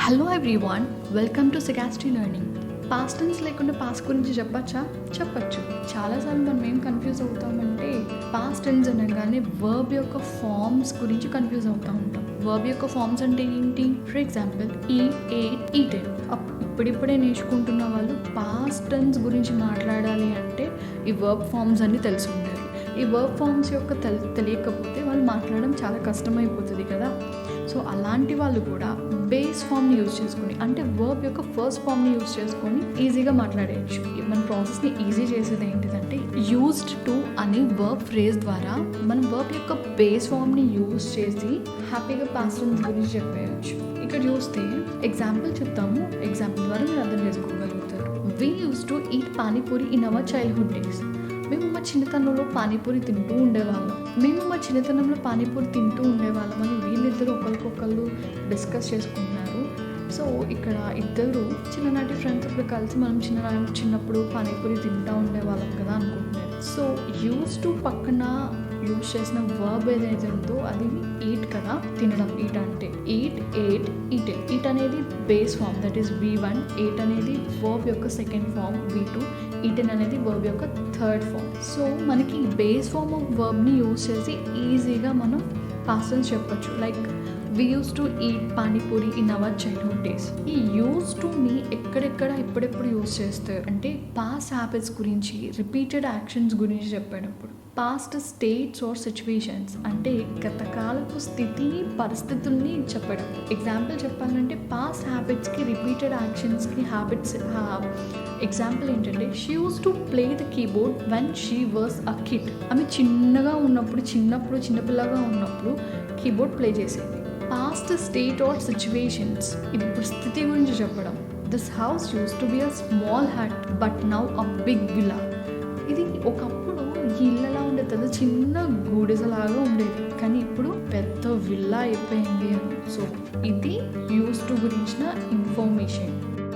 Hello everyone, welcome to సెగాస్ట్రీ learning. Past tense లేకుండా past గురించి చెప్పచ్చు. చాలాసార్లు మనం ఏం కన్ఫ్యూజ్ అవుతామంటే పాస్ట్ టెన్స్ అనగానే వర్బ్ యొక్క ఫార్మ్స్ గురించి కన్ఫ్యూజ్ అవుతూ ఉంటాం. వర్బ్ యొక్క ఫార్మ్స్ అంటే ఏంటి? For example eaten. ఇప్పుడిప్పుడే నేర్చుకుంటున్న వాళ్ళు పాస్ట్ టెన్స్ గురించి మాట్లాడాలి అంటే ఈ వర్బ్ ఫార్మ్స్ అన్నీ తెలిసి ఉండాలి. ఈ వర్బ్ ఫార్మ్స్ యొక్క తెలియకపోతే వాళ్ళు మాట్లాడడం చాలా కష్టమైపోతుంది కదా. సో అలాంటి వాళ్ళు కూడా బేస్ ఫామ్ని యూజ్ చేసుకొని, అంటే వర్బ్ యొక్క ఫస్ట్ ఫామ్ని యూజ్ చేసుకొని ఈజీగా మాట్లాడేయచ్చు. మన ప్రాసెస్ని ఈజీ చేసేది ఏంటిదంటే యూజ్డ్ టు అనే వర్బ్ ఫ్రేజ్ ద్వారా మనం వర్బ్ యొక్క బేస్ ఫామ్ని యూజ్ చేసి హ్యాపీగా పాస్ట్ టెన్స్ గురించి చెప్పేయచ్చు. ఇక్కడ చూస్తే ఎగ్జాంపుల్ చెప్తాము, ఎగ్జాంపుల్ ద్వారా మీరు అర్థం చేసుకోగలుగుతారు. We use to eat panipuri in our childhood days. మేము మా చిన్నతనంలో పానీపూరి తింటూ ఉండేవాళ్ళం అని వీళ్ళిద్దరూ ఒకరికొకళ్ళు డిస్కస్ చేసుకుంటున్నారు. సో ఇక్కడ ఇద్దరు చిన్ననాటి ఫ్రెండ్స్ ఇప్పుడు కలిసి మనం చిన్నప్పుడు పానీపూరి తింటూ ఉండేవాళ్ళం కదా అనుకుంటున్నారు. సో యూజ్ టు పక్కన యూజ్ చేసిన వర్బ్ ఏదైతే ఉందో అది ఈట్ కదా, తినడం. ఈట్ అంటే ఈట్ అనేది base form, that is V1. Ate అనేది వర్బ్ యొక్క సెకండ్ ఫామ్ V2. ఈటెన్ అనేది వర్బ్ యొక్క థర్డ్ ఫామ్. సో మనకి బేస్ ఫామ్ ఆఫ్ వర్బ్ని యూజ్ చేసి ఈజీగా మనం పాస్ట్ టెన్స్ చెప్పొచ్చు. Like we use to eat panipuri in our childhood days. ఈ యూజ్ టుని ఎప్పుడెప్పుడు యూజ్ చేస్తారు అంటే పాస్ట్ హ్యాబిట్స్ గురించి, రిపీటెడ్ యాక్షన్స్ గురించి చెప్పేటప్పుడు. పాస్ట్ స్టేట్స్ ఆర్ సిచ్యువేషన్స్ అంటే గతకాలపు స్థితిని, పరిస్థితుల్ని చెప్పడం. ఎగ్జాంపుల్ చెప్పాలంటే పాస్ట్ హ్యాబిట్స్కి, రిపీటెడ్ యాక్షన్స్కి హ్యాబిట్స్ ఎగ్జాంపుల్ ఏంటంటే she use to play the keyboard when she was a kid. ఆమె చిన్నపిల్లగా ఉన్నప్పుడు కీబోర్డ్ ప్లే చేసేది. పాస్ట్ స్టేట్ ఆర్ సిచ్యువేషన్స్, ఇప్పుడు స్థితి గురించి చెప్పడం. This house use to be a small hut but now a big villa. ఇది ఒకప్పుడు ఈ ఇళ్ళలా ఉండేది కదా, చిన్న గూడెసలాగా ఉండేది, కానీ ఇప్పుడు పెద్ద విల్లా అయిపోయింది అని. సో ఇది యూస్ టు గురించిన ఇన్ఫర్మేషన్.